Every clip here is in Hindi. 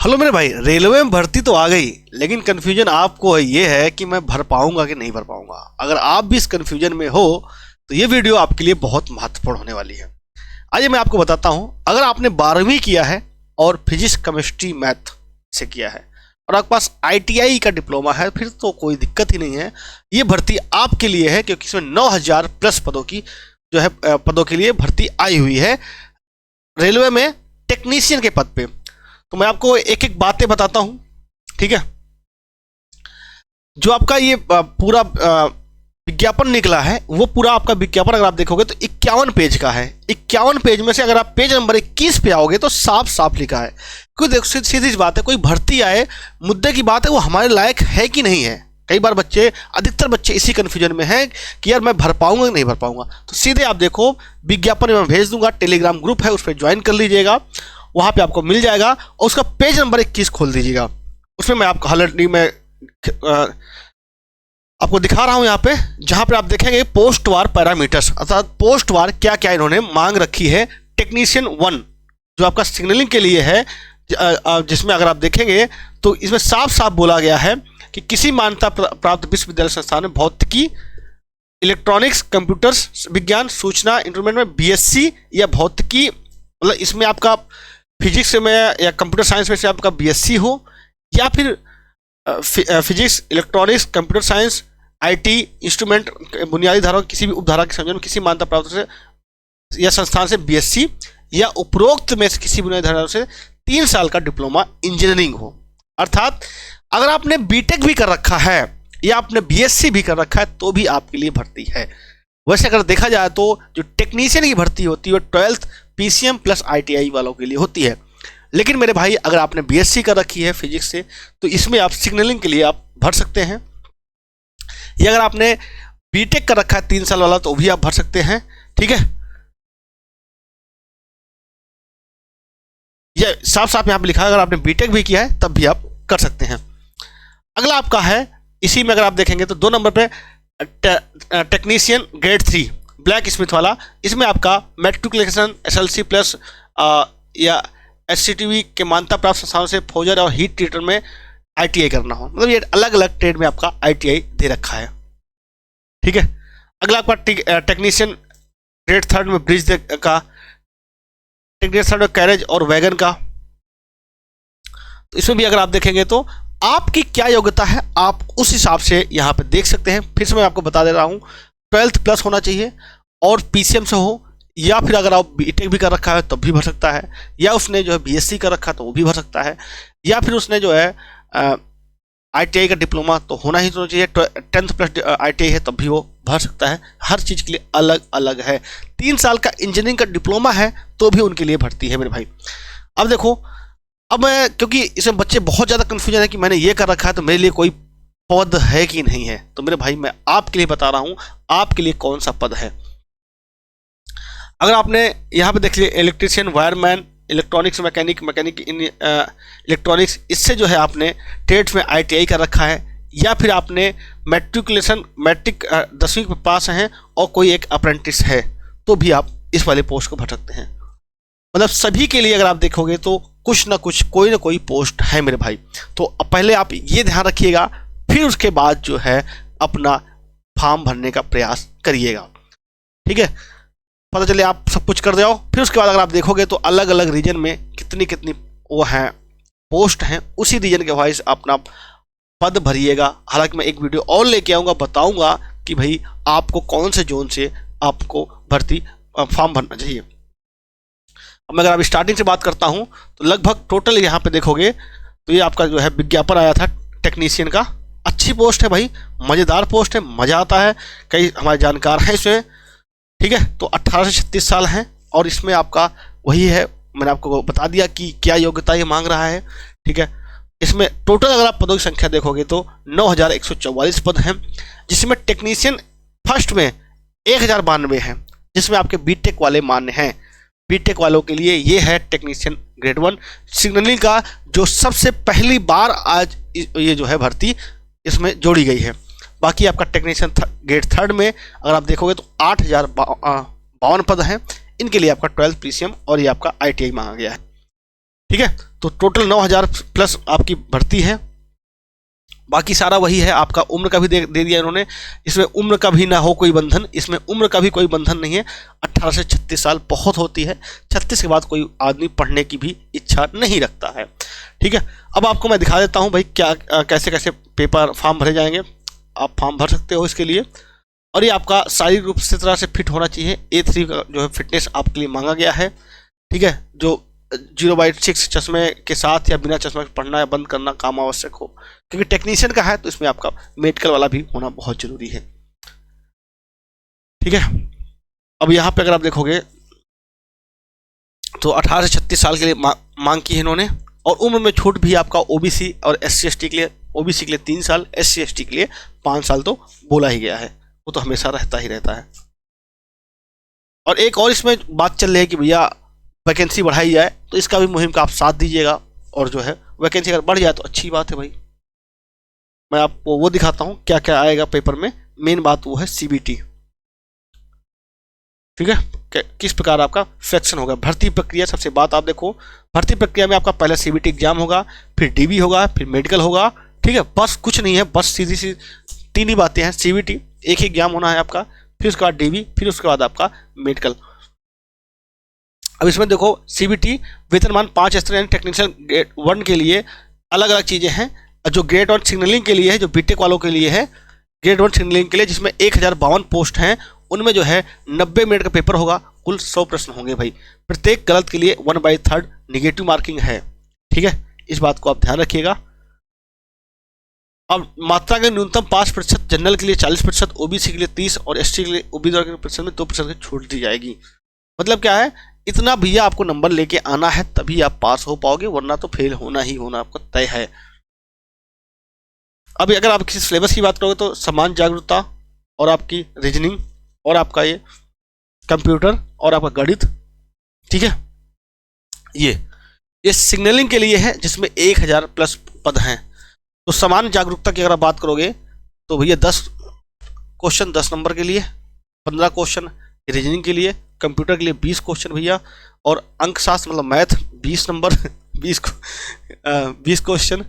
हेलो मेरे भाई, रेलवे में भर्ती तो आ गई, लेकिन कंफ्यूजन आपको ये है कि मैं भर पाऊंगा कि नहीं भर पाऊंगा। अगर आप भी इस कंफ्यूजन में हो तो ये वीडियो आपके लिए बहुत महत्वपूर्ण होने वाली है। आइए मैं आपको बताता हूं। अगर आपने 12वीं किया है और फिजिक्स केमिस्ट्री मैथ से किया है और आपके पास ITI का डिप्लोमा है, फिर तो कोई दिक्कत ही नहीं है। ये भर्ती आपके लिए है क्योंकि इसमें 9000 प्लस पदों की पदों के लिए भर्ती आई हुई है रेलवे में टेक्नीशियन के पद पे। तो मैं आपको एक एक बातें बताता हूं, ठीक है। जो आपका ये पूरा विज्ञापन निकला है, वो पूरा आपका विज्ञापन अगर आप देखोगे तो 51 पेज का है। 51 पेज में से अगर आप पेज नंबर 21 पे आओगे तो साफ साफ लिखा है। क्योंकि देखो सीधी सी बात है, कोई भर्ती आए, मुद्दे की बात है वो हमारे लायक है कि नहीं है। कई बार अधिकतर बच्चे इसी कंफ्यूजन में हैं कि यार मैं भर पाऊंगा कि नहीं भर पाऊंगा। तो सीधे आप देखो, विज्ञापन मैं भेज दूंगा, टेलीग्राम ग्रुप है, उस पर ज्वाइन कर लीजिएगा, वहां पे आपको मिल जाएगा। और उसका पेज नंबर 21 खोल दीजिएगा। उसमें मैं आपको हालांकि मैं आपको दिखा रहा हूं यहाँ पे, जहां पे आप देखेंगे पोस्ट वार पैरामीटर्स, अर्थात पोस्ट वार क्या क्या इन्होंने मांग रखी है। टेक्नीशियन 1 जो आपका सिग्नलिंग के लिए है, जिसमें अगर आप देखेंगे तो इसमें साफ साफ बोला गया है कि किसी मान्यता प्राप्त विश्वविद्यालय संस्थान में भौतिकी, इलेक्ट्रॉनिक्स, कंप्यूटर्स विज्ञान, सूचना इंटरनेट में BSc या भौतिकी, मतलब इसमें आपका फिजिक्स में या कंप्यूटर साइंस में से आपका BSc हो, या फिर physics, electronics, computer science, IT, instrument, बुनियादी धाराओं किसी भी उपधारा के संयोजन में किसी मान्यता प्राप्त से या संस्थान से BSc या उपरोक्त में से किसी बुनियादी धारा से 3 साल का डिप्लोमा इंजीनियरिंग हो। अर्थात अगर आपने BTech भी कर रखा है या आपने BSc भी कर रखा है तो भी आपके लिए भर्ती है। वैसे अगर देखा जाए तो जो टेक्नीशियन की भर्ती होती है वो 12th PCM प्लस ITI वालों के लिए होती है। लेकिन मेरे भाई, अगर आपने BSc कर रखी है फिजिक्स से तो इसमें आप सिग्नलिंग के लिए आप भर सकते हैं, या अगर आपने BTech कर रखा है 3 साल वाला तो भी आप भर सकते हैं, ठीक है। ये साफ साफ यहाँ पे लिखा है, अगर आपने BTech भी किया है तब भी आप कर सकते हैं। अगला आपका है, इसी में अगर आप देखेंगे तो 2 नंबर पे टेक्नीशियन ग्रेड 3 ब्लैक स्मिथ वाला। इसमें आपका मैट्रिकुलेशन SLC प्लस या SCTV के मान्यता प्राप्त संस्थानों से फौजर और हीट ट्रीटर में ITI करना हो। मतलब ये अलग अलग ट्रेड में आपका ITI दे रखा है, ठीक है। अगला आपका टेक्नीशियन ग्रेड 3 में ब्रिज का, ग्रेड 3 में कैरेज और वैगन का। तो इसमें भी अगर आप देखेंगे तो आपकी क्या योग्यता है आप उस हिसाब से यहाँ पे देख सकते हैं। फिर से मैं आपको बता दे रहा हूँ, 12th प्लस होना चाहिए और PCM से हो, या फिर अगर आप BTech भी कर रखा है तब भी भर सकता है, या उसने जो है BSc कर रखा है तो वो भी भर सकता है, या फिर उसने जो है ITI का डिप्लोमा तो होना ही तो चाहिए, 10th प्लस ITI है तब भी वो भर सकता है। हर चीज़ के लिए अलग अलग है। 3 साल का इंजीनियरिंग का डिप्लोमा है तो भी उनके लिए भर्ती है मेरे भाई। अब देखो, अब मैं क्योंकि इसमें बच्चे बहुत ज़्यादा कन्फ्यूजन है कि मैंने ये कर रखा है तो मेरे लिए कोई पद है कि नहीं है, तो मेरे भाई मैं आपके लिए बता रहा हूँ आपके लिए कौन सा पद है। अगर आपने यहाँ पे देख लिया electrician, wireman, electronics mechanic in electronics, इससे जो है आपने ट्रेड्स में ITI कर रखा है, या फिर आपने मैट्रिक 10वीं पे पास हैं और कोई एक अप्रेंटिस है तो भी आप इस वाले पोस्ट को भर सकते हैं। मतलब सभी के लिए अगर आप देखोगे तो कुछ ना कुछ, कोई ना कोई पोस्ट है मेरे भाई। तो पहले आप ये ध्यान रखिएगा, फिर उसके बाद जो है अपना फॉर्म भरने का प्रयास करिएगा, ठीक है। पता चले आप सब कुछ कर दो, फिर उसके बाद अगर आप देखोगे तो अलग अलग रीजन में कितनी कितनी वो हैं पोस्ट हैं, उसी रीजन के वाइज अपना पद भरिएगा। हालांकि मैं एक वीडियो और लेके आऊँगा, बताऊँगा कि भाई आपको कौन से जोन से आपको भर्ती फॉर्म भरना चाहिए। अब मैं अगर आप स्टार्टिंग से बात करता हूँ तो लगभग टोटल यहाँ पे देखोगे तो ये आपका जो है विज्ञापन आया था टेक्नीशियन का। अच्छी पोस्ट है भाई, मज़ेदार पोस्ट है, मज़ा आता है। कई हमारे जानकार हैं इसमें, ठीक है। तो 18 से 36 साल हैं और इसमें आपका वही है, मैंने आपको बता दिया कि क्या योग्यता ये मांग रहा है, ठीक है। इसमें टोटल अगर आप पदों की संख्या देखोगे तो 9144 पद हैं, जिसमें टेक्नीशियन फर्स्ट में 1092 हैं, जिसमें आपके BTech वाले मान्य हैं। BTech वालों के लिए ये है टेक्नीशियन ग्रेड 1 सिग्नलिंग का, जो सबसे पहली बार आज ये जो है भर्ती इसमें जोड़ी गई है। बाकी आपका टेक्नीशियन ग्रेड 3 में अगर आप देखोगे तो 8052 पद हैं। इनके लिए आपका 12th PCM और ये आपका ITI मांगा गया है, ठीक है। तो टोटल 9,000 प्लस आपकी भर्ती है। बाकी सारा वही है, आपका उम्र का भी दे दिया इन्होंने। इसमें उम्र का भी ना हो कोई बंधन, इसमें उम्र का भी कोई बंधन नहीं है। 18 से 36 साल बहुत होती है, 36 के बाद कोई आदमी पढ़ने की भी इच्छा नहीं रखता है। ठीक है, अब आपको मैं दिखा देता हूँ भाई क्या कैसे कैसे पेपर फॉर्म भरे जाएंगे। आप फॉर्म भर सकते हो इसके लिए। और ये आपका शारीरिक रूप से तरह से फिट होना चाहिए। A3 का जो है फिटनेस आपके लिए मांगा गया है। ठीक है, जो 0/6 चश्मे के साथ या बिना चश्मे के पढ़ना या बंद करना काम आवश्यक हो, क्योंकि टेक्नीशियन का है तो इसमें आपका मेडिकल वाला भी होना बहुत जरूरी है। ठीक है, अब यहाँ पे अगर आप देखोगे तो 18 से 36 साल के लिए मांग की है इन्होंने। और उम्र में छूट भी आपका OBC और SC/ST के लिए, OBC के लिए 3 साल, SC/ST के लिए 5 साल तो बोला ही गया है, वो तो हमेशा रहता ही रहता है। और एक और इसमें बात चल रही है कि भैया वैकेंसी बढ़ाई जाए, तो इसका भी मुहिम का आप साथ दीजिएगा। और जो है वैकेंसी अगर बढ़ जाए तो अच्छी बात है भाई। मैं आपको वो दिखाता हूँ क्या क्या आएगा पेपर में। मेन बात वो है CBT। ठीक है, किस प्रकार आपका सिलेक्शन होगा। भर्ती प्रक्रिया सबसे बात आप देखो, भर्ती प्रक्रिया में आपका पहला CBT एग्जाम होगा, फिर DB होगा, फिर मेडिकल होगा। ठीक है, बस कुछ नहीं है, बस सीधी सी 3 ही बातें हैं। CBT एक ही एग्जाम होना है आपका, फिर उसके बाद DB, फिर उसके बाद आपका मेडिकल। अब इसमें देखो CBT वेतनमान 5 स्तर यानी टेक्नीशियन ग्रेड 1 के लिए अलग अलग चीज़ें हैं। जो ग्रेड 1 सिग्नलिंग के लिए है, जो BTech वालों के लिए है, ग्रेड 1 सिग्नलिंग के लिए जिसमें 1052 पोस्ट हैं, उनमें जो है 90 मिनट का पेपर होगा। कुल 100 प्रश्न होंगे भाई। प्रत्येक गलत के लिए 1/3 निगेटिव मार्किंग है। ठीक है, इस बात को आप ध्यान रखिएगा। अब मात्रा के न्यूनतम 5%, जनरल के लिए 40%, OBC के लिए 30 और ST के लिए OBC के परसेंट में 2% की छूट दी जाएगी। मतलब क्या है, इतना भैया आपको नंबर लेके आना है तभी आप पास हो पाओगे, वरना तो फेल होना ही होना आपको तय है। अभी अगर आप किसी सिलेबस की बात करोगे तो समान जागरूकता और आपकी रीजनिंग और आपका ये कंप्यूटर और आपका गणित। ठीक है, ये सिग्नलिंग के लिए है जिसमें 1000 प्लस पद हैं। तो समान जागरूकता की अगर आप बात करोगे तो भैया 10 क्वेश्चन 10 नंबर के लिए, 15 क्वेश्चन रीजनिंग के लिए, कंप्यूटर के लिए 20 क्वेश्चन भैया, और अंकशास्त्र मतलब मैथ 20 नंबर 20 क्वेश्चन,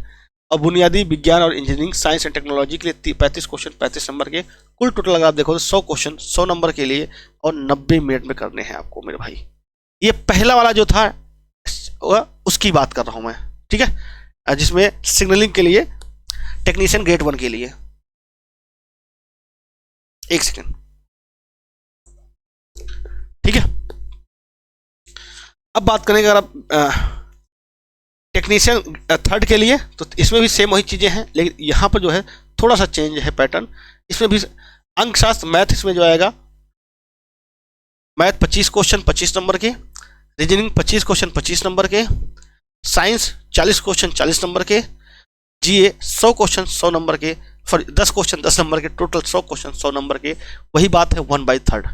और बुनियादी विज्ञान और इंजीनियरिंग साइंस एंड टेक्नोलॉजी के लिए 35 क्वेश्चन 35 नंबर के। कुल टोटल अगर आप देखो तो 100 क्वेश्चन 100 नंबर के लिए और 90 मिनट में करने हैं आपको मेरे भाई। ये पहला वाला जो था उसकी बात कर रहा हूं मैं। ठीक है, जिसमें सिग्नलिंग के लिए टेक्नीशियन ग्रेड 1 के लिए। एक सेकेंड, ठीक है। अब बात करेंगे अगर आप टेक्नीशियन 3rd के लिए, तो इसमें भी सेम वही चीज़ें हैं, लेकिन यहाँ पर जो है थोड़ा सा चेंज है पैटर्न। इसमें भी अंकशास्त्र मैथ इसमें जो आएगा, मैथ 25 क्वेश्चन 25 नंबर के, रीजनिंग 25 क्वेश्चन 25 नंबर के, साइंस 40 क्वेश्चन 40 नंबर के, GA 100 क्वेश्चन 100 नंबर के, 10 क्वेश्चन 10 नंबर के, टोटल 100 क्वेश्चन 100 नंबर के। वही बात है 1/3।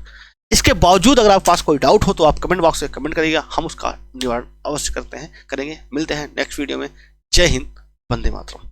इसके बावजूद अगर आपके पास कोई डाउट हो तो आप कमेंट बॉक्स में कमेंट करिएगा, हम उसका निवारण अवश्य करेंगे। मिलते हैं नेक्स्ट वीडियो में। जय हिंद, वंदे मातरम।